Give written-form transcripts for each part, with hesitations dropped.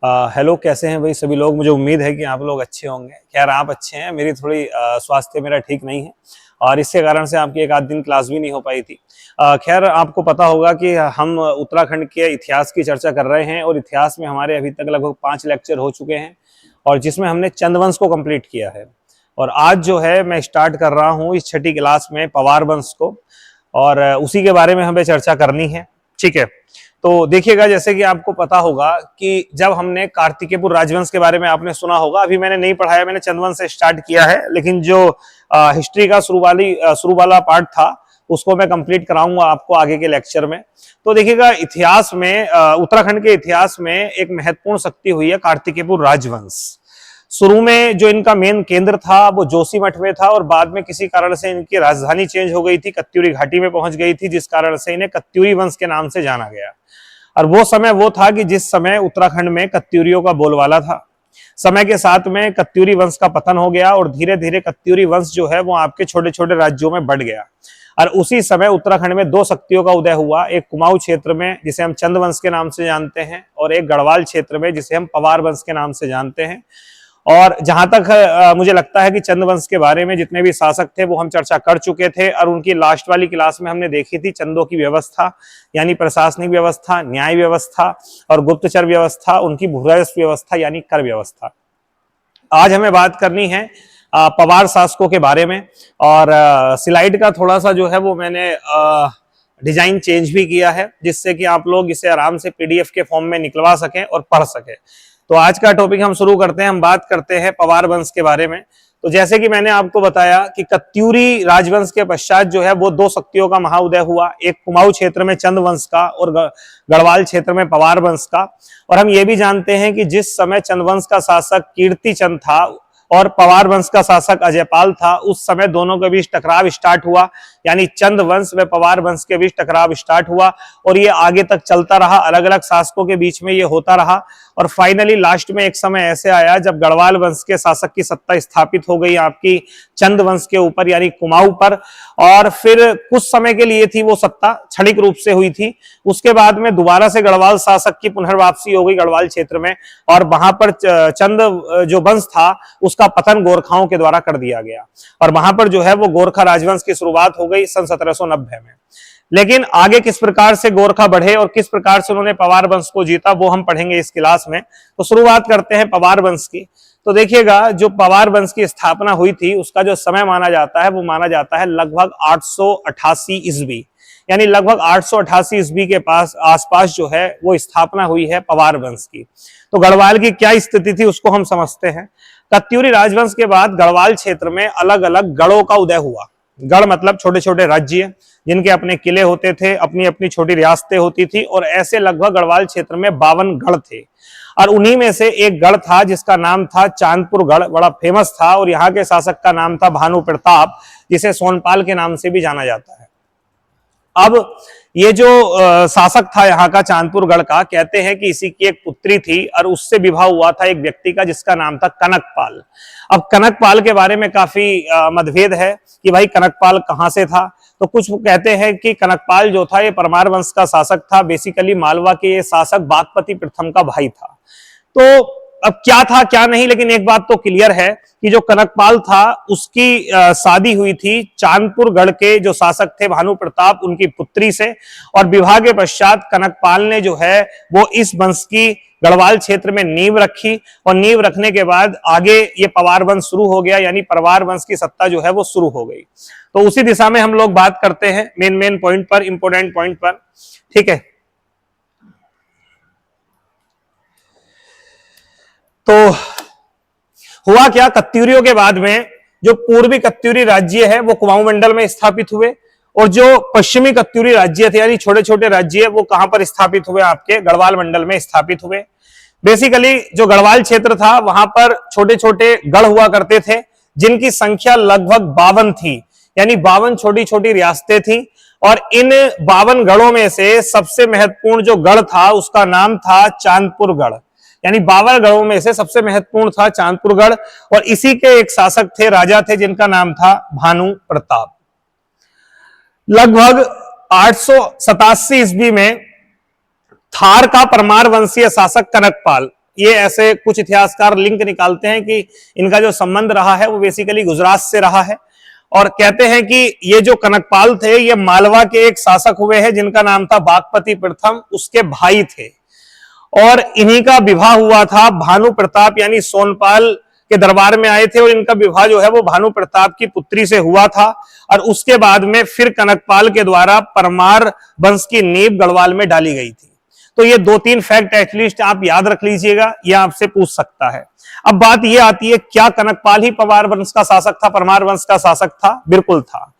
Hello, कैसे हैं भाई सभी लोग। मुझे उम्मीद है कि आप लोग अच्छे होंगे। खैर, आप अच्छे हैं। मेरी थोड़ी स्वास्थ्य मेरा ठीक नहीं है और इसके कारण से आपकी एक आध दिन क्लास भी नहीं हो पाई थी। खैर, आपको पता होगा कि हम उत्तराखंड के इतिहास की चर्चा कर रहे हैं और इतिहास में हमारे अभी तक लगभग 5 लेक्चर हो चुके हैं और जिसमें हमने चंद को कंप्लीट किया है। और आज जो है मैं स्टार्ट कर रहा हूँ इस छठी क्लास में पवार वंश को और उसी के बारे में हमें चर्चा करनी है। ठीक है, तो देखिएगा, जैसे कि आपको पता होगा कि जब हमने कार्तिकेयपुर राजवंश के बारे में आपने सुना होगा, अभी मैंने नहीं पढ़ाया, मैंने चंदवंश से स्टार्ट किया है, लेकिन जो हिस्ट्री का शुरू वाला पार्ट था उसको मैं कंप्लीट कराऊंगा आपको आगे के लेक्चर में। तो देखिएगा, इतिहास में उत्तराखंड के इतिहास में एक महत्वपूर्ण शक्ति हुई है कार्तिकेयपुर राजवंश। शुरू में जो इनका मेन केंद्र था वो जोशीमठ में था और बाद में किसी कारण से इनकी राजधानी चेंज हो गई थी, कत्यूरी घाटी में पहुंच गई थी, जिस कारण से इन्हें कत्यूरी वंश के नाम से जाना गया। और वो समय वो था कि जिस समय उत्तराखंड में कत्यूरियों का बोलबाला था। समय के साथ में कत्यूरी वंश का पतन हो गया और धीरे धीरे कत्यूरी वंश जो है वो आपके छोटे छोटे राज्यों में बढ़ गया। और उसी समय उत्तराखंड में दो शक्तियों का उदय हुआ, एक कुमाऊं क्षेत्र में जिसे हम चंद वंश के नाम से जानते हैं और एक गढ़वाल क्षेत्र में जिसे हम पवार वंश के नाम से जानते हैं। और जहां तक मुझे लगता है कि चंदवंश के बारे में जितने भी शासक थे वो हम चर्चा कर चुके थे और उनकी लास्ट वाली क्लास में हमने देखी थी चंदों की व्यवस्था, यानी प्रशासनिक व्यवस्था, न्याय व्यवस्था और गुप्तचर व्यवस्था, उनकी भूराजस्व व्यवस्था यानी कर व्यवस्था। आज हमें बात करनी है पवार शासकों के बारे में और स्लाइड का थोड़ा सा जो है वो मैंने डिजाइन चेंज भी किया है जिससे कि आप लोग इसे आराम से पीडीएफ के फॉर्म में निकलवा सकें और पढ़ सकें। तो आज का टॉपिक हम शुरू करते हैं। हम बात करते हैं पवार वंश के बारे में। तो जैसे कि मैंने आपको बताया कि कत्यूरी राजवंश के पश्चात जो है वो दो शक्तियों का महाउदय हुआ, एक कुमाऊं क्षेत्र में चंद वंश का और गढ़वाल क्षेत्र में पवार वंश का। और हम ये भी जानते हैं कि जिस समय चंद वंश का शासक कीर्ति चंद था और पवार वंश का शासक अजयपाल था, उस समय दोनों के बीच टकराव स्टार्ट हुआ, यानी चंद वंश व पवार वंश के बीच टकराव स्टार्ट हुआ और ये आगे तक चलता रहा, अलग अलग शासकों के बीच में ये होता रहा। और फाइनली लास्ट में एक समय ऐसे आया जब गढ़वाल वंश के शासक की सत्ता स्थापित हो गई आपकी चंद वंश के ऊपर यानी कुमाऊं पर। और फिर कुछ समय के लिए थी वो सत्ता, क्षणिक रूप से हुई थी। उसके बाद में दोबारा से गढ़वाल शासक की पुनर्वापसी हो गई गढ़वाल क्षेत्र में और वहां पर चंद जो वंश था उसका पतन गोरखाओं के द्वारा कर दिया गया और वहां पर जो है वो गोरखा राजवंश की शुरुआत हो गई सन 1790 में। लेकिन आगे किस प्रकार से गोरखा बढ़े और किस प्रकार से उन्होंने पवार वंश को जीता वो हम पढ़ेंगे इस क्लास में। तो शुरुआत करते हैं पवार वंश की। तो देखिएगा, जो पवार वंश की स्थापना हुई थी उसका जो समय माना जाता है वो माना जाता है लगभग 888 ईस्वी, यानी लगभग 888 ईस्वी के पास आसपास जो है वो स्थापना हुई है पवार वंश की। तो गढ़वाल की क्या स्थिति थी उसको हम समझते हैं। कत्यूरी राजवंश के बाद गढ़वाल क्षेत्र में अलग अलग गढ़ों का उदय हुआ। गढ़ मतलब छोटे छोटे राज्य जिनके अपने किले होते थे, अपनी अपनी छोटी रियासतें होती थी और ऐसे लगभग गढ़वाल क्षेत्र में 52 गढ़ थे। और उन्हीं में से एक गढ़ था जिसका नाम था चांदपुर गढ़, बड़ा फेमस था और यहाँ के शासक का नाम था भानु प्रताप, जिसे सोनपाल के नाम से भी जाना जाता है। अब ये जो शासक था यहाँ का चांदपुर गढ़ का, कहते हैं कि इसी की एक पुत्री थी और उससे विवाह हुआ था एक व्यक्ति का जिसका नाम था कनकपाल। अब कनकपाल के बारे में काफी मतभेद है कि भाई कनकपाल कहाँ से था। तो कुछ कहते हैं कि कनकपाल जो था ये परमार वंश का शासक था, बेसिकली मालवा के ये शासक बागपति प्रथम का भाई था। तो अब क्या था क्या नहीं, लेकिन एक बात तो क्लियर है कि जो कनकपाल था उसकी शादी हुई थी चांदपुर गढ़ के जो शासक थे भानु प्रताप उनकी पुत्री से और विवाह के पश्चात कनकपाल ने जो है वो इस वंश की गढ़वाल क्षेत्र में नींव रखी और नींव रखने के बाद आगे ये पवार वंश शुरू हो गया, यानी पवार वंश की सत्ता जो है वो शुरू हो गई। तो उसी दिशा में हम लोग बात करते हैं मेन पॉइंट पर, इंपोर्टेंट पॉइंट पर। ठीक है, तो हुआ क्या, कत्यूरियों के बाद में जो पूर्वी कत्यूरी राज्य है वो कुमाऊं मंडल में स्थापित हुए और जो पश्चिमी कत्यूरी राज्य थे यानी छोटे छोटे राज्य वो कहां पर स्थापित हुए, आपके गढ़वाल मंडल में स्थापित हुए। बेसिकली जो गढ़वाल क्षेत्र था वहां पर छोटे छोटे गढ़ हुआ करते थे जिनकी संख्या लगभग 52 थी, यानी 52 छोटी छोटी रियासतें थी। और इन 52 गढ़ों में से सबसे महत्वपूर्ण जो गढ़ था उसका नाम था चांदपुर गढ़, यानी 52 गढ़ों में से सबसे महत्वपूर्ण था चांदपुर गढ़ और इसी के एक शासक थे, राजा थे जिनका नाम था भानु प्रताप। लगभग 887 ईस्वी में थार का परमार वंशीय शासक कनकपाल ये ऐसे कुछ इतिहासकार लिंक निकालते हैं कि इनका जो संबंध रहा है वो बेसिकली गुजरात से रहा है, और कहते हैं कि ये जो कनकपाल थे ये मालवा के एक शासक हुए हैं जिनका नाम था बागपति प्रथम, उसके भाई थे, और इन्हीं का विवाह हुआ था भानु प्रताप यानी सोनपाल के दरबार में आए थे, और इनका विवाह जो है वो भानु प्रताप की पुत्री से हुआ था, और उसके बाद में फिर कनकपाल के द्वारा परमार वंश की नींव गढ़वाल में डाली गई थी। तो ये 2-3 फैक्ट एटलीस्ट आप याद रख लीजिएगा, यह आपसे पूछ सकता है। अब बात यह आती है, क्या कनकपाल ही परमार वंश का शासक था, परमार वंश का शासक था? बिल्कुल था,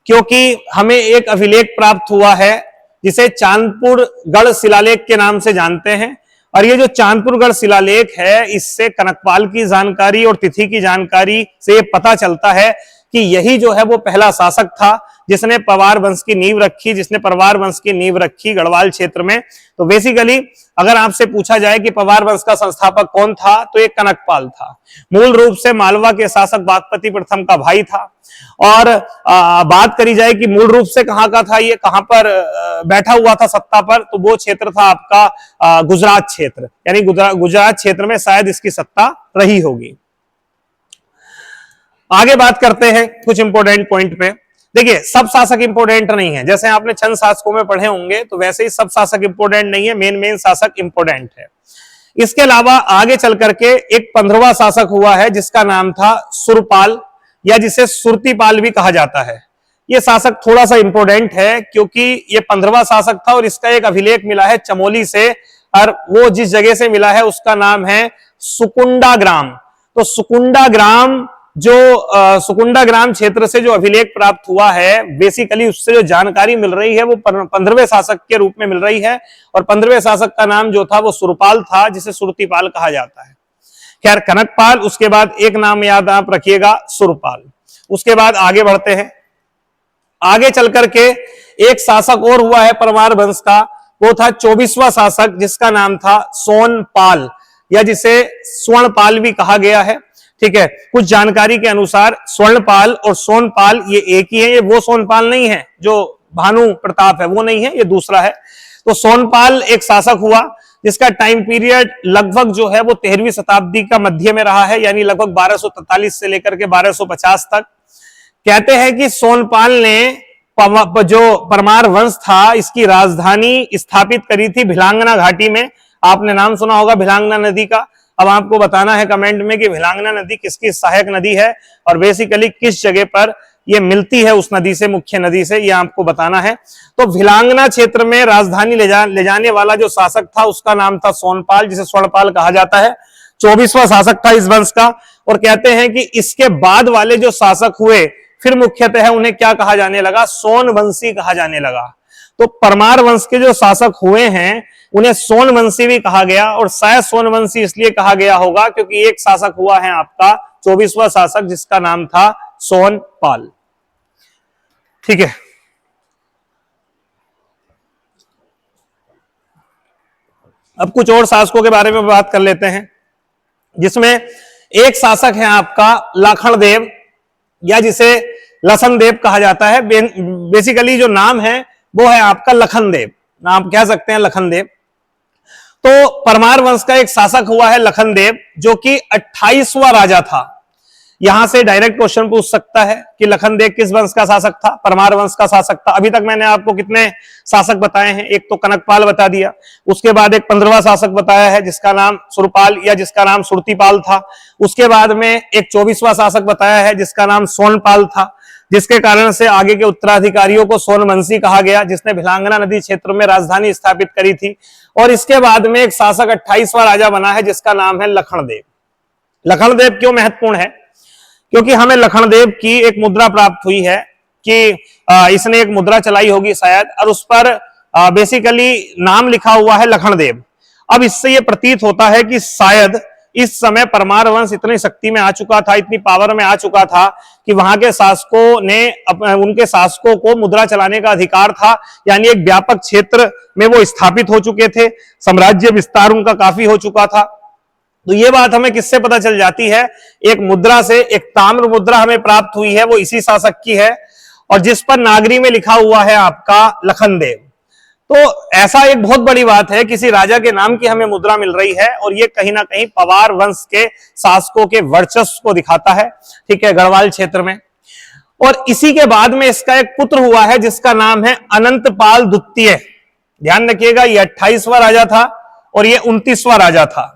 क्योंकि हमें एक अभिलेख प्राप्त हुआ है जिसे चांदपुर गढ़ शिलालेख के नाम से जानते हैं, और ये जो चांदपुर गढ़ शिलालेख है इससे कनकपाल की जानकारी और तिथि की जानकारी से ये पता चलता है कि यही जो है वो पहला शासक था जिसने पवार वंश की नींव रखी, जिसने परवार वंश की नींव रखी गढ़वाल क्षेत्र में। तो बेसिकली अगर आपसे पूछा जाए कि पवार वंश का संस्थापक कौन था, तो ये कनकपाल था। मूल रूप से मालवा के शासक बागपति प्रथम का भाई था। और बात करी जाए कि मूल रूप से कहां का था, ये कहां पर बैठा हुआ था सत्ता पर, तो वो क्षेत्र था आपका गुजरात क्षेत्र, यानी गुजरात क्षेत्र में शायद इसकी सत्ता रही होगी। आगे बात करते हैं कुछ इंपोर्टेंट पॉइंट पे। देखिए, सब शासक इंपोर्टेंट नहीं है, जैसे आपने छंद शासकों में पढ़े होंगे तो वैसे ही सब शासक इंपोर्टेंट नहीं है, मेन शासक इंपोर्टेंट है। इसके अलावा आगे चल करके एक 15वां शासक हुआ है जिसका नाम था सुरपाल, या जिसे सुरतीपाल भी कहा जाता है। यह शासक थोड़ा सा इंपोर्टेंट है क्योंकि ये 15वां शासक था और इसका एक अभिलेख मिला है चमोली से, और वो जिस जगह से मिला है उसका नाम है सुकुंडा ग्राम। तो सुकुंडा ग्राम, जो सुकुंडा ग्राम क्षेत्र से जो अभिलेख प्राप्त हुआ है, बेसिकली उससे जो जानकारी मिल रही है वो 15वें शासक के रूप में मिल रही है, और 15वें शासक का नाम जो था वो सुरपाल था, जिसे सुरतीपाल कहा जाता है। खैर, कनकपाल, उसके बाद एक नाम याद आप रखिएगा, सुरपाल। उसके बाद आगे बढ़ते हैं। आगे चल करके एक शासक और हुआ है परमार वंश का, वो था 24वां शासक जिसका नाम था सोनपाल, या जिसे स्वर्णपाल भी कहा गया है। ठीक है, कुछ जानकारी के अनुसार स्वर्णपाल और सोनपाल ये एक ही है। ये वो सोनपाल नहीं है जो भानु प्रताप है, वो नहीं है, ये दूसरा है। तो सोनपाल एक शासक हुआ जिसका टाइम पीरियड लगभग जो है वो 13वीं शताब्दी का मध्य में रहा है, यानी लगभग 1243 से लेकर के 1250 तक। कहते हैं कि सोनपाल ने जो परमार वंश था इसकी राजधानी स्थापित करी थी भिलांगना घाटी में। आपने नाम सुना होगा भिलांगना नदी का। अब आपको बताना है कमेंट में कि भिलांगना नदी किसकी सहायक नदी है और बेसिकली किस जगह पर ये मिलती है उस नदी से, मुख्य नदी से, ये आपको बताना है। तो भिलांगना क्षेत्र में राजधानी ले जाने वाला जो शासक था उसका नाम था सोनपाल, जिसे स्वर्णपाल कहा जाता है। 24वां शासक था इस वंश का। और कहते हैं कि इसके बाद वाले जो शासक हुए फिर मुख्यतः उन्हें क्या कहा जाने लगा, सोनवंशी कहा जाने लगा। तो परमार वंश के जो शासक हुए हैं उन्हें सोनवंशी भी कहा गया, और शायद सोनवंशी इसलिए कहा गया होगा क्योंकि एक शासक हुआ है आपका 24वां शासक जिसका नाम था सोनपाल। ठीक है, अब कुछ और शासकों के बारे में बात कर लेते हैं, जिसमें एक शासक है आपका लखनदेव, या जिसे लखनदेव कहा जाता है। बेसिकली जो नाम है वो है आपका लखनदेव, नाम कह सकते हैं लखनदेव। तो परमार वंश का एक शासक हुआ है लखनदेव, जो कि 28वां राजा था। यहां से डायरेक्ट क्वेश्चन पूछ सकता है कि लखनदेव किस वंश का शासक था, परमार वंश का शासक था। अभी तक मैंने आपको कितने शासक बताए हैं, एक तो कनकपाल बता दिया, उसके बाद एक 15वां शासक बताया है जिसका नाम सुरपाल या जिसका नाम सुरतीपाल था। उसके बाद में एक 24वां शासक बताया है जिसका नाम सोनपाल था, जिसके कारण से आगे के उत्तराधिकारियों को सोनवंशी कहा गया, जिसने भिलांगना नदी क्षेत्र में राजधानी स्थापित करी थी। और इसके बाद में एक शासक 28वां राजा बना है जिसका नाम है लखनदेव। लखनदेव क्यों महत्वपूर्ण है? क्योंकि हमें लखनदेव की एक मुद्रा प्राप्त हुई है कि इसने एक मुद्रा चलाई होगी शायद, और उस पर बेसिकली नाम लिखा हुआ है लखनदेव। अब इससे यह प्रतीत होता है कि शायद इस समय परमार वंश इतनी शक्ति में आ चुका था, इतनी पावर में आ चुका था कि वहां के शासकों ने उनके शासकों को मुद्रा चलाने का अधिकार था, यानी एक व्यापक क्षेत्र में वो स्थापित हो चुके थे, साम्राज्य विस्तार उनका काफी हो चुका था। तो ये बात हमें किससे पता चल जाती है? एक मुद्रा से, एक ताम्र मुद्रा हमें प्राप्त हुई है, वो इसी शासक की है, और जिस पर नागरी में लिखा हुआ है आपका लखनदेव। तो ऐसा एक बहुत बड़ी बात है, किसी राजा के नाम की हमें मुद्रा मिल रही है और ये कहीं ना कहीं पवार वंश के शासकों के वर्चस्व को दिखाता है, ठीक है, गढ़वाल क्षेत्र में। और इसी के बाद में इसका एक पुत्र हुआ है जिसका नाम है अनंतपाल द्वितीय। ध्यान रखिएगा, ये 28वां राजा था और ये 29वां राजा था।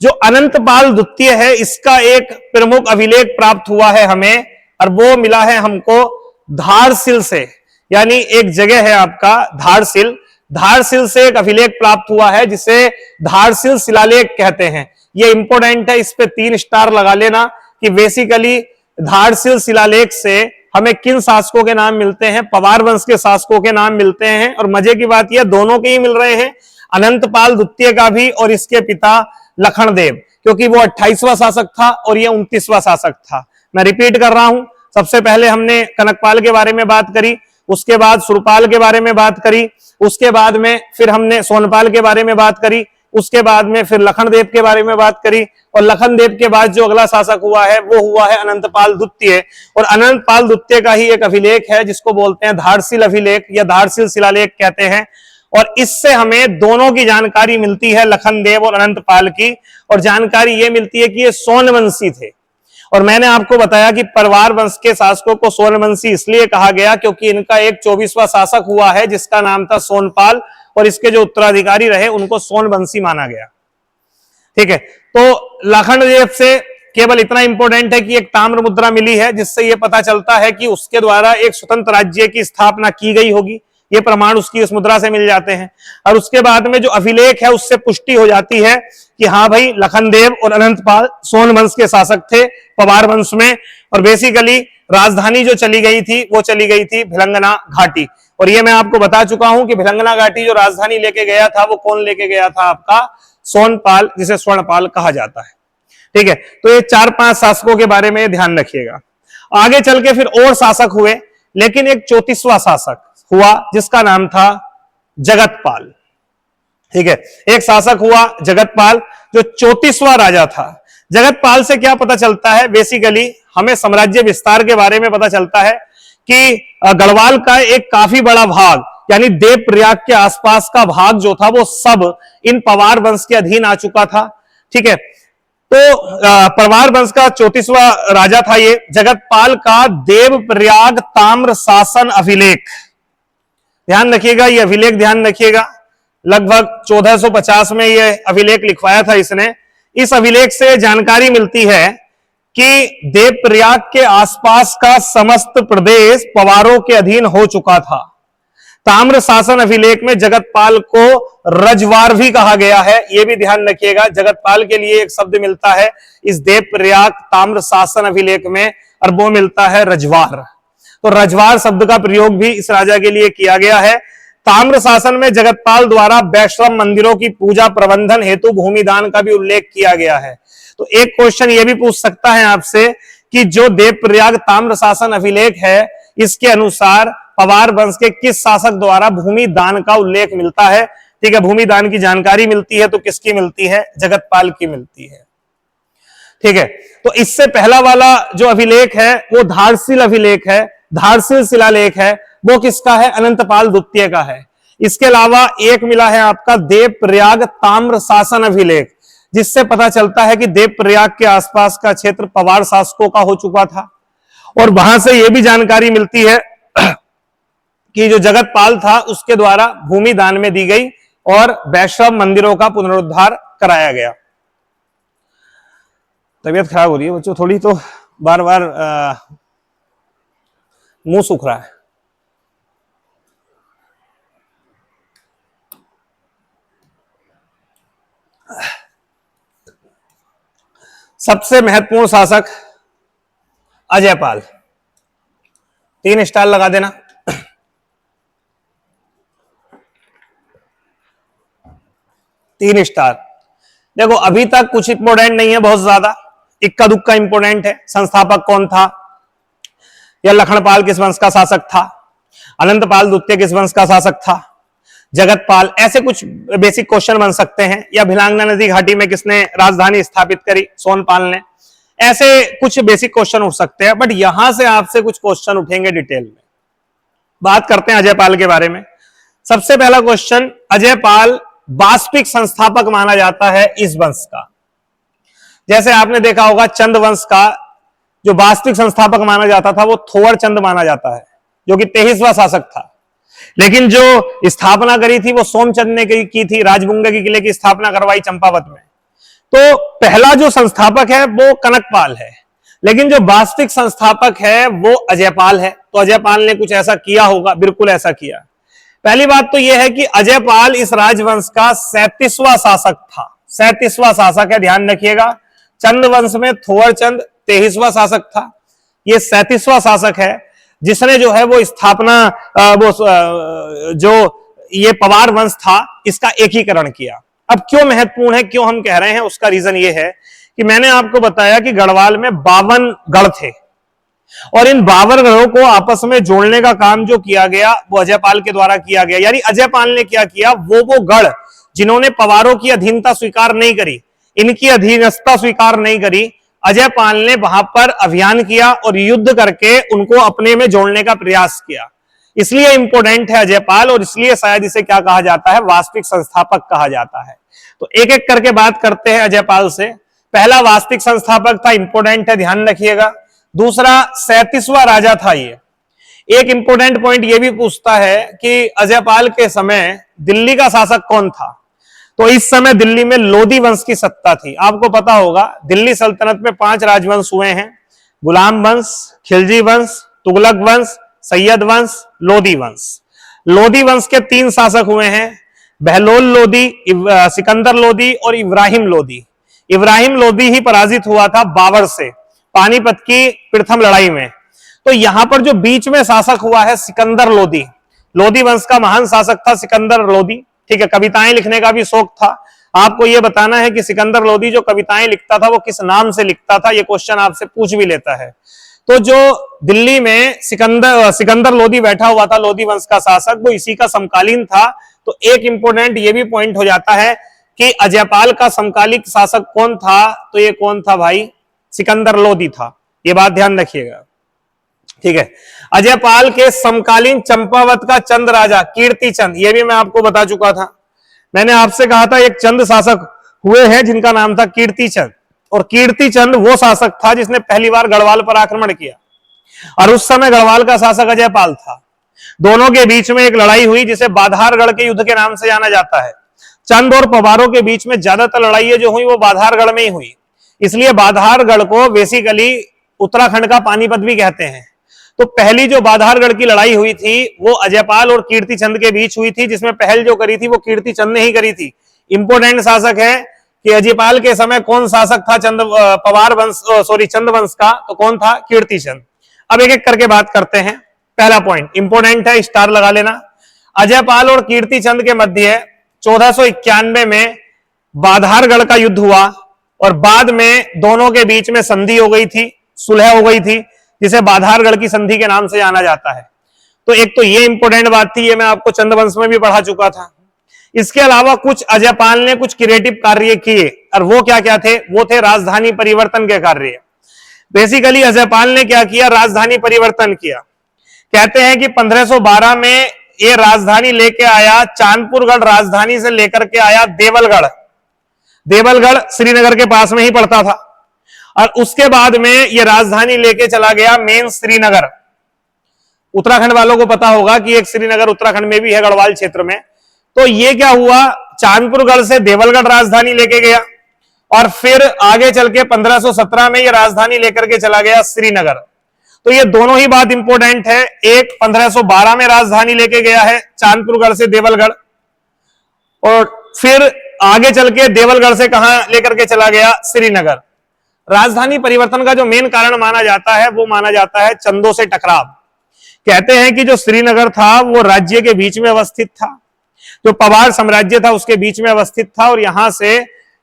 जो अनंतपाल द्वितीय है, इसका एक प्रमुख अभिलेख प्राप्त हुआ है हमें, और वो मिला है हमको धारसिल से। यानी एक जगह है आपका धारसिल, धारसिल से एक अभिलेख प्राप्त हुआ है जिसे धारसिल शिलालेख कहते हैं। ये इंपॉर्टेंट है, इस पे 3 स्टार लगा लेना कि बेसिकली धारसिल शिलालेख से हमें किन शासकों के नाम मिलते हैं, पवार वंश के शासकों के नाम मिलते हैं। और मजे की बात यह दोनों के ही मिल रहे हैं, अनंतपाल द्वितीय का भी और इसके पिता लखनदेव, क्योंकि वो 28वां शासक था और ये 29वां शासक था। मैं रिपीट कर रहा हूं, सबसे पहले हमने कनकपाल के बारे में बात करी, उसके बाद सुरपाल के बारे में बात करी, उसके बाद में फिर हमने सोनपाल के बारे में बात करी, उसके बाद में फिर लखनदेव के बारे में बात करी, और लखनदेव के बाद जो अगला शासक हुआ है वो हुआ है अनंतपाल द्वितीय। और अनंतपाल द्वितीय का ही एक अभिलेख है जिसको बोलते हैं धारसिल अभिलेख या धारसिल शिलालेख कहते हैं। और इससे हमें दोनों की जानकारी मिलती है, लखनदेव और अनंतपाल की। और जानकारी ये मिलती है कि ये सोनवंशी थे। और मैंने आपको बताया कि परवार वंश के शासकों को सोनवंशी इसलिए कहा गया क्योंकि इनका एक 24वां शासक हुआ है जिसका नाम था सोनपाल, और इसके जो उत्तराधिकारी रहे उनको सोनवंशी माना गया। ठीक है, तो लखनदेव से केवल इतना इंपॉर्टेंट है कि एक ताम्र मुद्रा मिली है जिससे यह पता चलता है कि उसके द्वारा एक स्वतंत्र राज्य की स्थापना की गई होगी। ये प्रमाण उसकी उस मुद्रा से मिल जाते हैं। और उसके बाद में जो अभिलेख है उससे पुष्टि हो जाती है कि हाँ भाई, लखनदेव और अनंतपाल सोन वंश के शासक थे पवार वंश में। और बेसिकली राजधानी जो चली गई थी वो चली गई थी भिलंगना घाटी। और ये मैं आपको बता चुका हूं कि भिलंगना घाटी जो राजधानी लेके गया था वो कौन लेके गया था, आपका सोनपाल, जिसे स्वर्णपाल कहा जाता है। ठीक है, तो ये 4-5 शासकों के बारे में ध्यान रखिएगा। आगे चल के फिर और शासक हुए, लेकिन एक 34वां शासक हुआ जिसका नाम था जगतपाल। ठीक है, एक शासक हुआ जगतपाल जो 34वां राजा था। जगतपाल से क्या पता चलता है, बेसिकली हमें साम्राज्य विस्तार के बारे में पता चलता है कि गढ़वाल का एक काफी बड़ा भाग, यानी देवप्रयाग के आसपास का भाग जो था वो सब इन पवार वंश के अधीन आ चुका था। ठीक है, तो पवार वंश का 34वां राजा था ये जगतपाल का देवप्रयाग ताम्र शासन अभिलेख। ध्यान रखिएगा, ये अभिलेख ध्यान रखिएगा, लगभग 1450 में ये अभिलेख लिखवाया था इसने। इस अभिलेख से जानकारी मिलती है कि देवप्रयाग के आसपास का समस्त प्रदेश पवारों के अधीन हो चुका था। ताम्र शासन अभिलेख में जगतपाल को रजवार भी कहा गया है, यह भी ध्यान रखिएगा। जगतपाल के लिए एक शब्द मिलता है इस देवप्रयाग ताम्र शासन अभिलेख में, और वो मिलता है रजवार। तो रजवार शब्द का प्रयोग भी इस राजा के लिए किया गया है। ताम्र शासन में जगतपाल द्वारा वैष्णव मंदिरों की पूजा प्रबंधन हेतु भूमि दान का भी उल्लेख किया गया है। तो एक क्वेश्चन यह भी पूछ सकता है आपसे कि जो देवप्रयाग ताम्र शासन अभिलेख है, इसके अनुसार पवार वंश के किस शासक द्वारा भूमि दान का उल्लेख मिलता है। ठीक है, भूमि दान की जानकारी मिलती है तो किसकी मिलती है, जगतपाल की मिलती है। ठीक है, तो इससे पहला वाला जो अभिलेख है वो धारसिल अभिलेख है, धारसिल शिलालेख है, वो किसका है, अनंतपाल द्वितीय का है। इसके अलावा एक मिला है आपका देवप्रयाग ताम्र शासन अभिलेख, जिससे पता चलता है कि देवप्रयाग के आसपास का क्षेत्र पवार शासकों का हो चुका था। और वहां से यह भी जानकारी मिलती है कि जो जगतपाल था उसके द्वारा भूमि दान में दी गई और वैष्णव मंदिरों का पुनरुद्धार कराया गया। तबीयत खराब हो रही है बच्चों थोड़ी, तो बार बार मुंह सूख रहा है। सबसे महत्वपूर्ण शासक अजयपाल, 3 स्टार लगा देना। तीन स्टार। देखो अभी तक कुछ इंपोर्टेंट नहीं है बहुत ज्यादा, इक्का दुक्का इंपोर्टेंट है। संस्थापक कौन था, या लखनपाल किस वंश का शासक था, अनंतपाल द्वितीय किस वंश का शासक था, जगतपाल, ऐसे कुछ बेसिक क्वेश्चन बन सकते हैं। या भिलांगना नदी घाटी में किसने राजधानी स्थापित करी, सोनपाल ने। ऐसे कुछ बेसिक क्वेश्चन उठ सकते हैं, बट यहां से आपसे कुछ क्वेश्चन उठेंगे डिटेल में। बात करते हैं अजयपाल के बारे में। सबसे पहला क्वेश्चन, अजयपाल वास्तविक संस्थापक माना जाता है इस वंश का। जैसे आपने देखा होगा चंद वंश का जो वास्तविक संस्थापक माना जाता था वो थोवर चंद माना जाता है, जो कि 23वां शासक था। लेकिन जो स्थापना करी थी वो सोमचंद ने की थी, राजबुंगे के किले की स्थापना करवाई चंपावत में। तो पहला जो संस्थापक है वो कनकपाल है, लेकिन जो वास्तविक संस्थापक है वो अजयपाल है। तो अजयपाल ने कुछ ऐसा किया होगा, बिल्कुल ऐसा किया। पहली बात तो यह है कि अजयपाल इस राजवंश का 37वां शासक था। 37वां शासक है, ध्यान रखिएगा। चंद वंश में थोवर चंद 23वां शासक था, ये 37वां शासक है जिसने जो है वो स्थापना जो ये पवार वंश था इसका एकीकरण किया। अब क्यों महत्वपूर्ण है, क्यों हम कह रहे हैं, उसका रीजन ये है कि मैंने आपको बताया कि गढ़वाल में 52 गढ़ थे और इन 52 गढ़ों को आपस में जोड़ने का काम जो किया गया वो अजयपाल के द्वारा किया गया। यानी अजयपाल ने क्या किया, वो गढ़ जिन्होंने पवारों की अधीनता स्वीकार नहीं करी, इनकी अधीनस्था स्वीकार नहीं करी, अजयपाल ने वहां पर अभियान किया और युद्ध करके उनको अपने में जोड़ने का प्रयास किया। इसलिए इंपोर्टेंट है अजयपाल, और इसलिए शायद इसे क्या कहा जाता है, वास्तविक संस्थापक कहा जाता है। तो एक एक करके बात करते हैं अजयपाल से। पहला वास्तविक संस्थापक था, इंपोर्टेंट है, ध्यान रखिएगा। दूसरा 37वां राजा था। ये एक इंपोर्टेंट पॉइंट ये भी पूछता है कि अजयपाल के समय दिल्ली का शासक कौन था। तो इस समय दिल्ली में लोधी वंश की सत्ता थी। आपको पता होगा दिल्ली सल्तनत में 5 राजवंश हुए हैं, गुलाम वंश, खिलजी वंश, तुगलक वंश, सैयद वंश, लोधी वंश। लोधी वंश के 3 शासक हुए हैं, बहलोल लोधी, सिकंदर लोधी और इब्राहिम लोधी। इब्राहिम लोधी ही पराजित हुआ था बाबर से पानीपत की प्रथम लड़ाई में। तो यहां पर जो बीच में शासक हुआ है सिकंदर लोधी, लोधी वंश का महान शासक था सिकंदर लोधी। ठीक है, कविताएं लिखने का भी शौक था। आपको यह बताना है कि सिकंदर लोधी जो कविताएं लिखता था वो किस नाम से लिखता था, ये क्वेश्चन आपसे पूछ भी लेता है। तो जो दिल्ली में सिकंदर लोधी बैठा हुआ था, लोधी वंश का शासक, वो इसी का समकालीन था। तो एक इंपोर्टेंट ये भी पॉइंट हो जाता है कि अजयपाल का समकालिक शासक कौन था, तो ये कौन था भाई, सिकंदर लोधी था। ये बात ध्यान रखिएगा, ठीक है। अजयपाल के समकालीन चंपावत का चंद राजा कीर्ति चंद, ये भी मैं आपको बता चुका था। मैंने आपसे कहा था एक चंद शासक हुए हैं जिनका नाम था कीर्ति चंद, और कीर्ति चंद वो शासक था जिसने पहली बार गढ़वाल पर आक्रमण किया, और उस समय गढ़वाल का शासक अजयपाल था। दोनों के बीच में एक लड़ाई हुई जिसे बाधारगढ़ के युद्ध के नाम से जाना जाता है। चंद और पवारों के बीच में ज्यादातर लड़ाइयां जो हुई वो बाधारगढ़ में ही हुई, इसलिए बाधारगढ़ को बेसिकली उत्तराखंड का पानीपत भी कहते हैं। तो पहली जो बाधारगढ़ की लड़ाई हुई थी वो अजयपाल और कीर्ति चंद के बीच हुई थी, जिसमें पहल जो करी थी वो कीर्ति चंद ने ही करी थी। इंपोर्टेंट शासक है कि अजयपाल के समय कौन शासक था चंद वंश का, तो कौन था, कीर्ति चंद। अब एक एक करके बात करते हैं। पहला पॉइंट इंपोर्टेंट है, स्टार लगा लेना। अजयपाल और कीर्ति चंद के मध्य 1491 में बाधारगढ़ का युद्ध हुआ, और बाद में दोनों के बीच में संधि हो गई थी, सुलह हो गई थी, जिसे बाधारगढ़ की संधि के नाम से जाना जाता है। तो एक तो ये इंपोर्टेंट बात थी, ये मैं आपको चंद्रवंश में भी पढ़ा चुका था। इसके अलावा कुछ अजयपाल ने कुछ क्रिएटिव कार्य किए, और वो क्या क्या थे, वो थे राजधानी परिवर्तन के कार्य। बेसिकली अजयपाल ने क्या किया, राजधानी परिवर्तन किया। कहते हैं कि 1512 में ये राजधानी लेके आया, चांदपुरगढ़ राजधानी से लेकर के आया देवलगढ़। देवलगढ़ श्रीनगर के पास में ही पड़ता था, और उसके बाद में यह राजधानी लेके चला गया मेन श्रीनगर। उत्तराखंड वालों को पता होगा कि एक श्रीनगर उत्तराखंड में भी है, गढ़वाल क्षेत्र में। तो ये क्या हुआ, चांदपुरगढ़ से देवलगढ़ राजधानी लेके गया, और फिर आगे चल के 1517 में यह राजधानी लेकर के चला गया श्रीनगर। तो ये दोनों ही बात इंपोर्टेंट है। एक 1512 में राजधानी लेके गया है चांदपुरगढ़ से देवलगढ़, और फिर आगे चल के देवलगढ़ से कहां लेकर के चला गया, श्रीनगर। राजधानी परिवर्तन का जो मेन कारण माना जाता है वो माना जाता है चंदों से टकराव। कहते हैं कि जो श्रीनगर था वो राज्य के बीच में अवस्थित था, जो पवार साम्राज्य था उसके बीच में अवस्थित था, और यहां से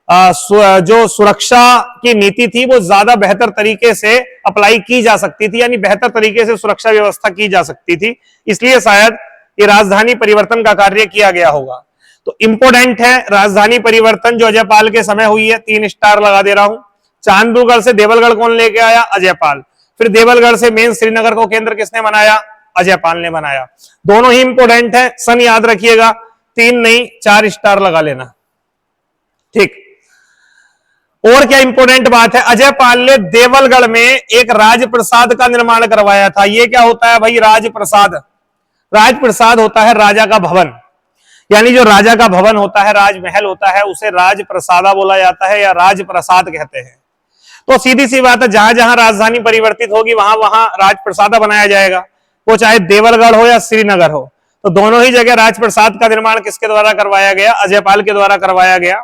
जो सुरक्षा की नीति थी वो ज्यादा बेहतर तरीके से अप्लाई की जा सकती थी, यानी बेहतर तरीके से सुरक्षा व्यवस्था की जा सकती थी। इसलिए शायद ये राजधानी परिवर्तन का कार्य किया गया होगा। तो इंपोर्टेंट है राजधानी परिवर्तन जो अजयपाल के समय हुई है, 3 स्टार लगा दे रहा हूं। चांदपुरगढ़ से देवलगढ़ कौन लेके आया, अजयपाल। फिर देवलगढ़ से मेन श्रीनगर को केंद्र किसने बनाया, अजयपाल ने बनाया। दोनों ही इंपोर्टेंट है, सन याद रखिएगा, 3 नहीं 4 स्टार लगा लेना। ठीक, और क्या इंपोर्टेंट बात है, अजयपाल ने देवलगढ़ में एक राजप्रसाद का निर्माण करवाया था। ये क्या होता है भाई, राजप्रसाद। राजप्रसाद होता है राजा का भवन, यानी जो राजा का भवन होता है, राजमहल होता है, उसे राजप्रसादा बोला जाता है या राजप्रसाद कहते हैं। तो सीधी सी बात है, जहां जहां राजधानी परिवर्तित होगी वहां वहां राजप्रसादा बनाया जाएगा, वो चाहे देवलगढ़ हो या श्रीनगर हो। तो दोनों ही जगह राजप्रसाद का निर्माण किसके द्वारा करवाया गया, अजयपाल के द्वारा करवाया गया।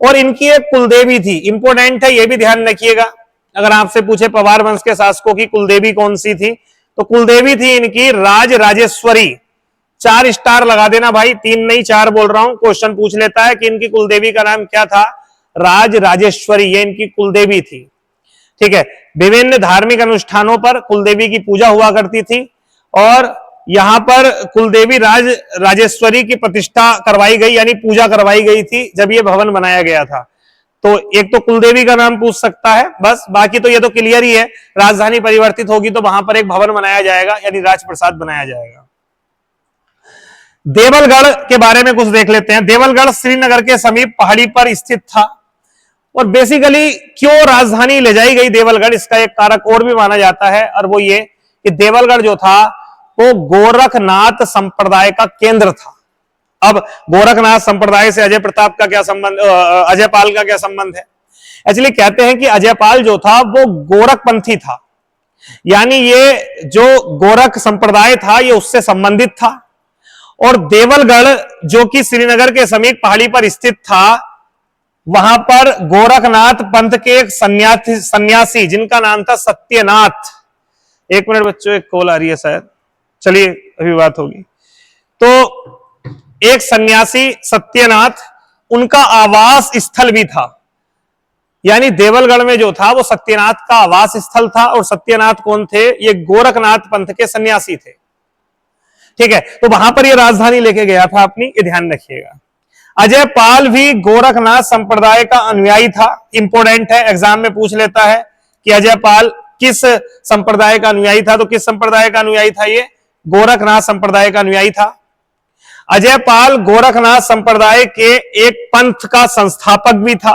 और इनकी एक कुलदेवी थी, इंपोर्टेंट है, ये भी ध्यान रखिएगा। अगर आपसे पूछे पवार वंश के शासकों की कुलदेवी कौन सी थी, तो कुलदेवी थी इनकी राज राजेश्वरी। 4 स्टार लगा देना भाई, 3 नहीं 4 बोल रहा हूं, क्वेश्चन पूछ लेता है कि इनकी कुलदेवी का नाम क्या था, राज राजेश्वरी, ये इनकी कुलदेवी थी। ठीक है, विभिन्न धार्मिक अनुष्ठानों पर कुलदेवी की पूजा हुआ करती थी और यहां पर कुलदेवी राज राजेश्वरी की प्रतिष्ठा करवाई गई, यानी पूजा करवाई गई थी जब ये भवन बनाया गया था। तो एक तो कुलदेवी का नाम पूछ सकता है बस, बाकी तो ये तो क्लियर ही है, राजधानी परिवर्तित होगी तो वहां पर एक भवन बनाया जाएगा, यानी राजप्रसाद बनाया जाएगा। देवलगढ़ के बारे में कुछ देख लेते हैं। देवलगढ़ श्रीनगर के समीप पहाड़ी पर स्थित था और बेसिकली क्यों राजधानी ले जाई गई देवलगढ़, इसका एक कारक और भी माना जाता है, और वो ये कि देवलगढ़ जो था वो गोरखनाथ संप्रदाय का केंद्र था। अब गोरखनाथ संप्रदाय से अजय प्रताप का क्या संबंध, अजयपाल का क्या संबंध है? एक्चुअली कहते हैं कि अजयपाल जो था वो गोरखपंथी था, यानी ये जो गोरख संप्रदाय था ये उससे संबंधित था। और देवलगढ़ जो कि श्रीनगर के समीप पहाड़ी पर स्थित था, वहां पर गोरखनाथ पंथ के एक सन्यासी जिनका नाम था सत्यनाथ। 1 मिनट बच्चों, एक कॉल आ रही है शायद, चलिए अभी बात होगी। तो एक सन्यासी सत्यनाथ, उनका आवास स्थल भी था, यानी देवलगढ़ में जो था वो सत्यनाथ का आवास स्थल था। और सत्यनाथ कौन थे, ये गोरखनाथ पंथ के सन्यासी थे। ठीक है, तो वहां पर ये राजधानी लेके गया था अपनी, ये ध्यान रखिएगा। अजयपाल भी गोरखनाथ संप्रदाय का अनुयायी था, इंपोर्टेंट है, एग्जाम में पूछ लेता है कि अजयपाल किस संप्रदाय का अनुयायी था, तो किस संप्रदाय का अनुयायी था, ये गोरखनाथ संप्रदाय का अनुयायी था। अजयपाल गोरखनाथ संप्रदाय के एक पंथ का संस्थापक भी था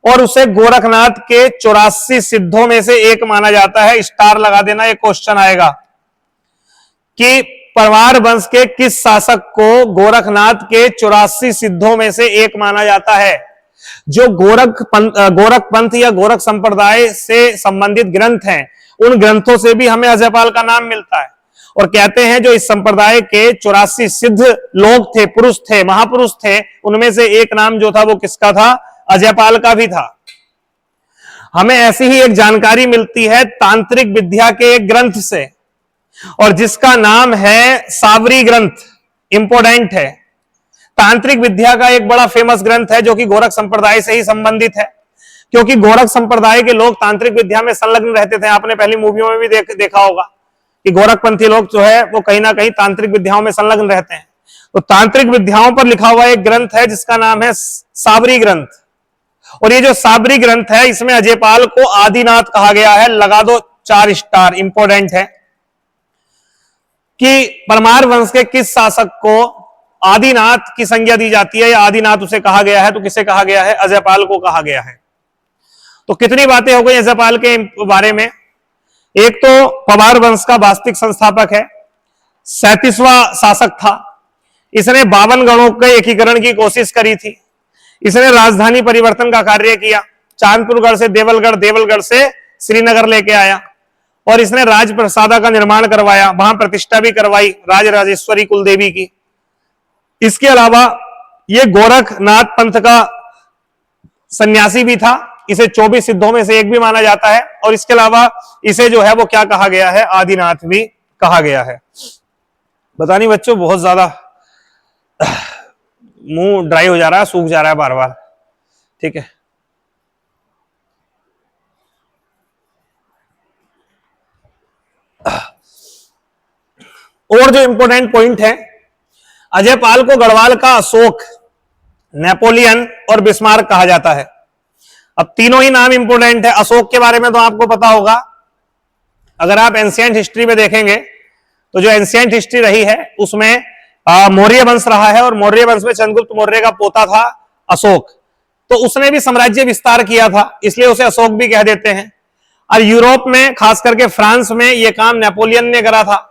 और उसे गोरखनाथ के 84 सिद्धों में से एक माना जाता है। स्टार लगा देना, ये क्वेश्चन आएगा कि परमार वंश के किस शासक को गोरखनाथ के 84 सिद्धों में से एक माना जाता है। जो गोरख पंथ या गोरख संप्रदाय से संबंधित ग्रंथ हैं, उन ग्रंथों से भी हमें अजयपाल का नाम मिलता है। और कहते हैं जो इस संप्रदाय के 84 सिद्ध लोग थे, पुरुष थे, महापुरुष थे, उनमें से एक नाम जो था वो किसका था, अजयपाल का भी था। हमें ऐसी ही एक जानकारी मिलती है तांत्रिक विद्या के एक ग्रंथ से, और जिसका नाम है साबरी ग्रंथ, इंपोर्टेंट है। तांत्रिक विद्या का एक बड़ा फेमस ग्रंथ है जो कि गोरख संप्रदाय से ही संबंधित है, क्योंकि गोरख संप्रदाय के लोग तांत्रिक विद्या में संलग्न रहते थे। आपने पहली मूवियों में भी देखा होगा कि गोरखपंथी लोग जो है वो कहीं ना कहीं तांत्रिक विद्याओं में संलग्न रहते हैं। तो तांत्रिक विद्याओं पर लिखा हुआ एक ग्रंथ है जिसका नाम है साबरी ग्रंथ। और ये जो साबरी ग्रंथ है, इसमें अजयपाल को आदिनाथ कहा गया है। लगा दो 4 स्टार, इंपोर्टेंट है कि परमार वंश के किस शासक को आदिनाथ की संज्ञा दी जाती है या आदिनाथ उसे कहा गया है, तो किसे कहा गया है, अजयपाल को कहा गया है। तो कितनी बातें हो गई अजयपाल के बारे में। एक तो पवार वंश का वास्तविक संस्थापक है, 37वां शासक था। इसने 52 गणों के एकीकरण की कोशिश करी थी। इसने राजधानी परिवर्तन का कार्य किया, चांदपुरगढ़ से देवलगढ़, देवलगढ़ से श्रीनगर लेके आया और इसने राजप्रसादा का निर्माण करवाया, वहां प्रतिष्ठा भी करवाई राज राजेश्वरी कुलदेवी की। इसके अलावा ये गोरखनाथ पंथ का सन्यासी भी था, इसे 24 सिद्धों में से एक भी माना जाता है। और इसके अलावा इसे जो है वो क्या कहा गया है, आदिनाथ भी कहा गया है। पता नहीं बच्चों, बहुत ज्यादा मुंह ड्राई हो जा रहा है, सूख जा रहा है बार बार, ठीक है। और जो इंपोर्टेंट पॉइंट है, अजयपाल को गढ़वाल का अशोक, नेपोलियन और बिस्मार्क कहा जाता है। अब तीनों ही नाम इंपोर्टेंट है। अशोक के बारे में तो आपको पता होगा, अगर आप एंशिएंट हिस्ट्री में देखेंगे तो जो एंशिएंट हिस्ट्री रही है उसमें मौर्य वंश रहा है, और मौर्य वंश में चंद्रगुप्त मौर्य का पोता था अशोक, तो उसने भी साम्राज्य विस्तार किया था, इसलिए उसे अशोक भी कह देते हैं। और यूरोप में खास करके फ्रांस में यह काम नेपोलियन ने करा था,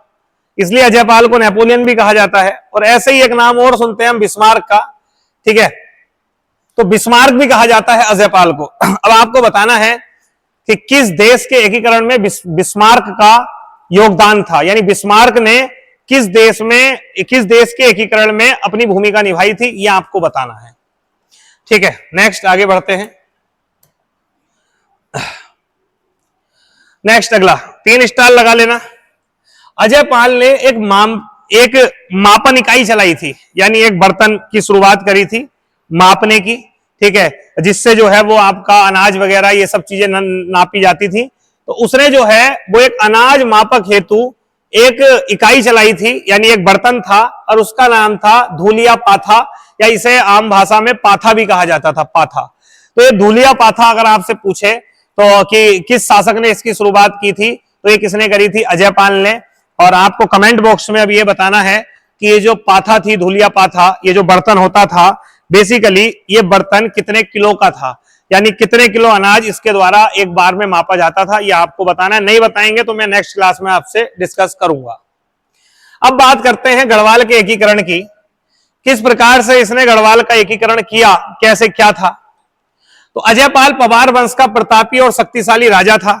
इसलिए अजयपाल को नेपोलियन भी कहा जाता है। और ऐसे ही एक नाम और सुनते हैं हम बिस्मार्क का, ठीक है, तो बिस्मार्क भी कहा जाता है अजयपाल को। अब आपको बताना है कि किस देश के एकीकरण में बिस्मार्क का योगदान था, यानी बिस्मार्क ने किस देश के एकीकरण में अपनी भूमिका निभाई थी, यह आपको बताना है, ठीक है। नेक्स्ट आगे बढ़ते हैं। नेक्स्ट अगला 3 स्टार लगा लेना। अजयपाल ने एक मापन इकाई चलाई थी, यानी एक बर्तन की शुरुआत करी थी मापने की, ठीक है, जिससे जो है वो आपका अनाज वगैरह ये सब चीजें नापी जाती थी। तो उसने जो है वो एक अनाज मापक हेतु एक इकाई चलाई थी, यानी एक बर्तन था, और उसका नाम था धूलिया पाथा, या इसे आम भाषा में पाथा भी कहा जाता था, पाथा। तो ये धूलिया पाथा अगर आपसे पूछे तो कि किस शासक ने इसकी शुरुआत की थी, तो ये किसने करी थी? अजयपाल ने। और आपको कमेंट बॉक्स में अब ये बताना है कि ये जो पाथा थी, धूलिया पाथा, ये जो बर्तन होता था, बेसिकली ये बर्तन कितने किलो का था, यानी कितने किलो अनाज इसके द्वारा एक बार में मापा जाता था, ये आपको बताना है। नहीं बताएंगे तो मैं नेक्स्ट क्लास में आपसे डिस्कस करूंगा। अब बात करते हैं गढ़वाल के एकीकरण की, किस प्रकार से इसने गढ़वाल का एकीकरण किया, कैसे क्या था। तो अजयपाल पवार वंश का प्रतापी और शक्तिशाली राजा था,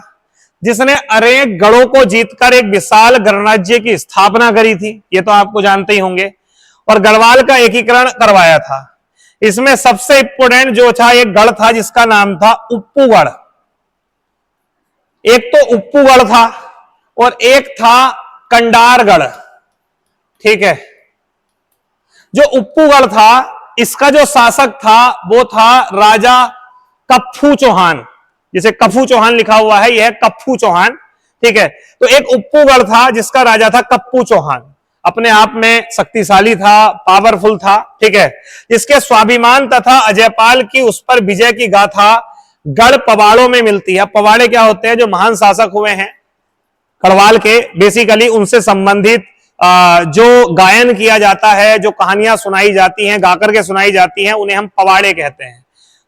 जिसने अनेक गढ़ों को जीतकर एक विशाल गणराज्य की स्थापना करी थी, ये तो आपको जानते ही होंगे, और गढ़वाल का एकीकरण करवाया था। इसमें सबसे इंपोर्टेंट जो था एक गढ़ था जिसका नाम था उप्पूगढ़। एक तो उप्पूगढ़ था और एक था कंडारगढ़, ठीक है। जो उप्पूगढ़ था इसका जो शासक था वो था राजा कप्फू चौहान, जिसे कप्फू चौहान लिखा हुआ है, यह है कप्फू चौहान, ठीक है। तो एक उप्पूगढ़ था जिसका राजा था कप्फू चौहान, अपने आप में शक्तिशाली था, पावरफुल था, ठीक है। जिसके स्वाभिमान तथा अजयपाल की उस पर विजय की गाथा गढ़ पवाड़ों में मिलती है। पवाड़े क्या होते हैं? जो महान शासक हुए हैं गढ़वाल के, बेसिकली उनसे संबंधित जो गायन किया जाता है, जो कहानियां सुनाई जाती हैं, गाकर के सुनाई जाती हैं, उन्हें हम पवाड़े कहते हैं।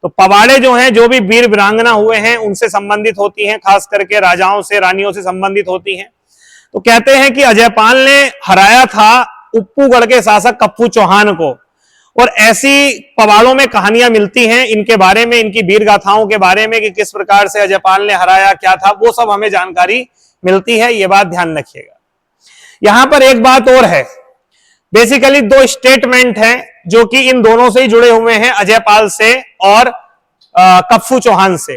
तो पवाड़े जो हैं, जो भी वीर वीरांगना हुए हैं उनसे संबंधित होती हैं, खास करके राजाओं से, रानियों से संबंधित होती हैं। तो कहते हैं कि अजयपाल ने हराया था उप्पूगढ़ के शासक कप्फू चौहान को, और ऐसी पवाड़ों में कहानियां मिलती हैं इनके बारे में, इनकी वीर गाथाओं के बारे में, कि किस प्रकार से अजयपाल ने हराया, क्या था, वो सब हमें जानकारी मिलती है, ये बात ध्यान रखिएगा। यहां पर एक बात और है, बेसिकली 2 स्टेटमेंट हैं जो कि इन दोनों से ही जुड़े हुए हैं, अजयपाल से और कप्फू चौहान से।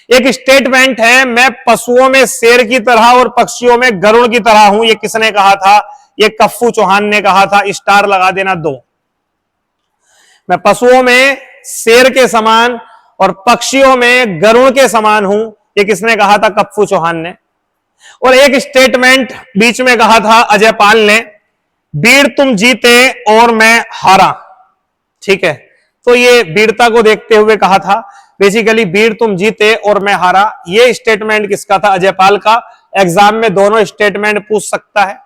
एक स्टेटमेंट है, मैं पशुओं में शेर की तरह और पक्षियों में गरुड़ की तरह हूं, ये किसने कहा था? ये कप्फू चौहान ने कहा था। स्टार लगा देना 2। मैं पशुओं में शेर के समान और पक्षियों में गरुड़ के समान हूं, ये किसने कहा था? कप्फू चौहान ने। और एक स्टेटमेंट बीच में कहा था अजयपाल ने, वीर तुम जीते और मैं हारा, ठीक है। तो ये वीरता को देखते हुए कहा था, बेसिकली वीर तुम जीते और मैं हारा। ये स्टेटमेंट किसका था? अजयपाल का। एग्जाम में दोनों स्टेटमेंट पूछ सकता है,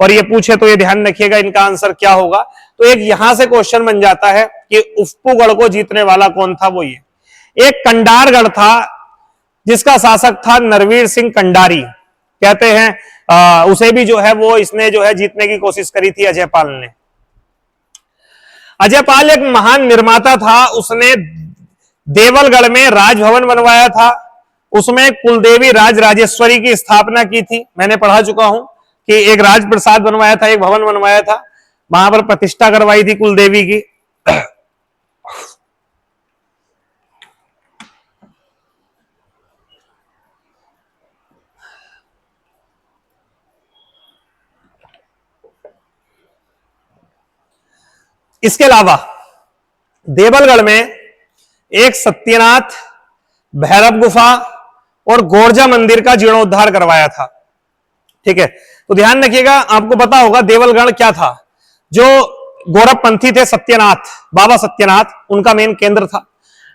और ये पूछे तो ये ध्यान रखिएगा इनका आंसर क्या होगा। तो एक यहां से क्वेश्चन बन जाता है कि उप्पूगढ़ को जीतने वाला कौन था? वो ये एक कंडारगढ़ था जिसका शासक था नरवीर सिंह कंडारी, कहते हैं उसे भी जो है वो इसने जो है जीतने की कोशिश करी थी अजयपाल ने। अजयपाल एक महान निर्माता था, उसने देवलगढ़ में राजभवन बनवाया था, उसमें कुलदेवी राज राजेश्वरी की स्थापना की थी। मैंने पढ़ा चुका हूं कि एक राजप्रसाद बनवाया था, एक भवन बनवाया था, वहां पर प्रतिष्ठा करवाई थी कुलदेवी की। इसके अलावा देवलगढ़ में एक सत्यनाथ, भैरव गुफा और गोरजा मंदिर का जीर्णोद्धार करवाया था, ठीक है। तो ध्यान रखिएगा, आपको पता होगा देवलगढ़ क्या था। जो गौरवपंथी थे सत्यनाथ, बाबा सत्यनाथ, उनका मेन केंद्र था।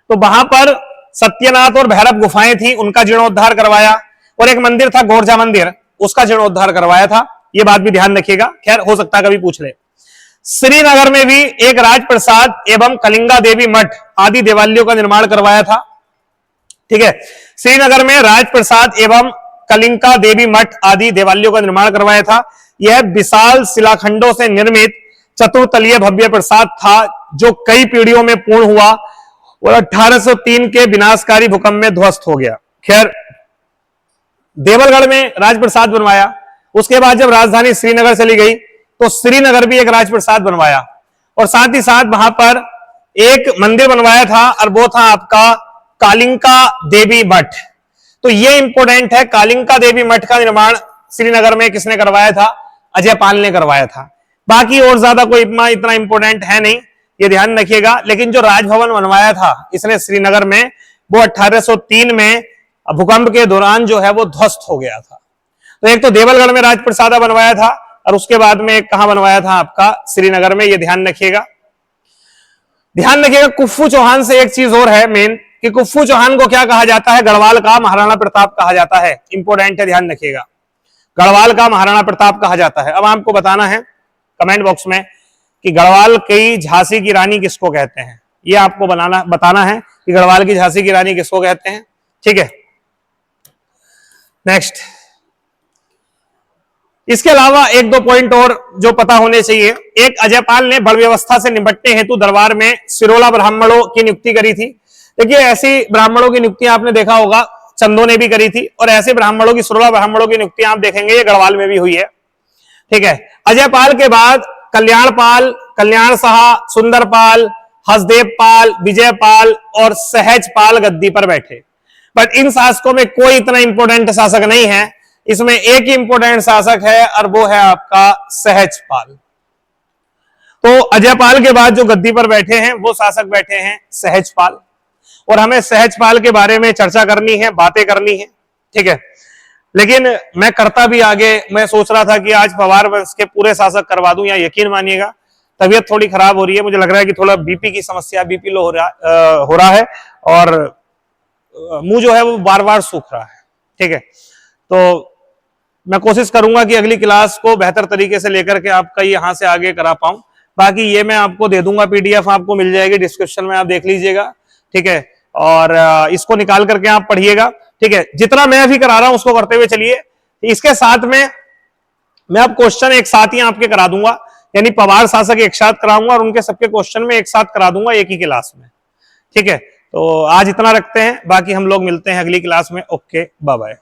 तो वहां पर सत्यनाथ और भैरव गुफाएं थी, उनका जीर्णोद्धार करवाया, और एक मंदिर था गोरजा मंदिर, उसका जीर्णोद्धार करवाया था। ये बात भी ध्यान रखिएगा, खैर हो सकता है कभी पूछ ले। श्रीनगर में भी एक राजप्रसाद एवं कलिंगा देवी मठ आदि देवालयों का निर्माण करवाया था। ठीक है, श्रीनगर में राजप्रसाद एवं कलिंगा देवी मठ आदि देवालयों का निर्माण करवाया था। यह विशाल शिलाखंडों से निर्मित चतुर्तलीय भव्य प्रसाद था जो कई पीढ़ियों में पूर्ण हुआ और 1803 के विनाशकारी भूकंप में ध्वस्त हो गया। खैर, देवलगढ़ में राजप्रसाद बनवाया, उसके बाद जब राजधानी श्रीनगर चली गई तो श्रीनगर भी एक राजप्रसाद बनवाया और साथ ही साथ वहां पर एक मंदिर बनवाया था और वो था आपका कालिंका देवी मठ। तो ये इंपॉर्टेंट है, कालिंका देवी मठ का निर्माण श्रीनगर में किसने करवाया था? अजयपाल ने करवाया था। बाकी और ज्यादा कोई इतना इंपॉर्टेंट है नहीं, ये ध्यान रखिएगा। लेकिन जो राजभवन बनवाया था इसने श्रीनगर में, वो 1803 में भूकंप के दौरान जो है वो ध्वस्त हो गया था। तो एक तो देवलगढ़ में राजप्रसाद बनवाया था और उसके बाद में एक कहां बनवाया था? आपका श्रीनगर में। ये ध्यान रखिएगा। ध्यान रखिएगा, कुप्पू चौहान से एक चीज और है मेन, कि कुप्पू चौहान को क्या कहा जाता है? गढ़वाल का महाराणा प्रताप कहा जाता है। इंपॉर्टेंट है, ध्यान रखिएगा, गढ़वाल का महाराणा प्रताप कहा जाता है। अब आपको बताना है कमेंट बॉक्स में कि गढ़वाल की झांसी की रानी किसको कहते हैं। ये आपको बताना है कि गढ़वाल की झांसी की रानी किसको कहते हैं। ठीक है, नेक्स्ट। इसके अलावा एक दो पॉइंट और जो पता होने चाहिए। एक, अजयपाल ने बल व्यवस्था से निपटने हेतु दरबार में सिरोला ब्राह्मणों की नियुक्ति करी थी। देखिए, ऐसी ब्राह्मणों की नियुक्ति आपने देखा होगा, चंदों ने भी करी थी, और ऐसे ब्राह्मणों की, सिरोला ब्राह्मणों की नियुक्ति आप देखेंगे ये गढ़वाल में भी हुई है। ठीक है, अजयपाल के बाद कल्याणपाल, कल्याण शाह, सुंदरपाल, हसदेव पाल, विजयपाल और सहजपाल गद्दी पर बैठे। बट इन शासकों में कोई इतना इंपॉर्टेंट शासक नहीं है, इसमें एक ही इंपॉर्टेंट शासक है और वो है आपका सहजपाल। तो अजयपाल के बाद जो गद्दी पर बैठे हैं वो शासक बैठे हैं सहजपाल, और हमें सहजपाल के बारे में चर्चा करनी है, बातें करनी है। ठीक है, लेकिन मैं करता भी आगे, मैं सोच रहा था कि आज पवार वंश के पूरे शासक करवा दूं, या यकीन मानिएगा तबीयत थोड़ी खराब हो रही है, मुझे लग रहा है कि थोड़ा बीपी की समस्या, बीपी लो हो रहा है और मुंह जो है वो बार बार सूख रहा है। ठीक है, तो मैं कोशिश करूंगा कि अगली क्लास को बेहतर तरीके से लेकर के आपका यहां से आगे करा पाऊं। बाकी ये मैं आपको दे दूंगा, पीडीएफ आपको मिल जाएगी डिस्क्रिप्शन में, आप देख लीजिएगा। ठीक है, और इसको निकाल करके आप पढ़िएगा। ठीक है, जितना मैं अभी करा रहा हूं उसको करते हुए चलिए। इसके साथ में मैं अब क्वेश्चन एक साथ ही आपके करा दूंगा, यानी पवार शासक एक साथ कराऊंगा और उनके सबके क्वेश्चन में एक साथ करा दूंगा एक ही क्लास में। ठीक है, तो आज इतना रखते हैं, बाकी हम लोग मिलते हैं अगली क्लास में। Okay, bye bye.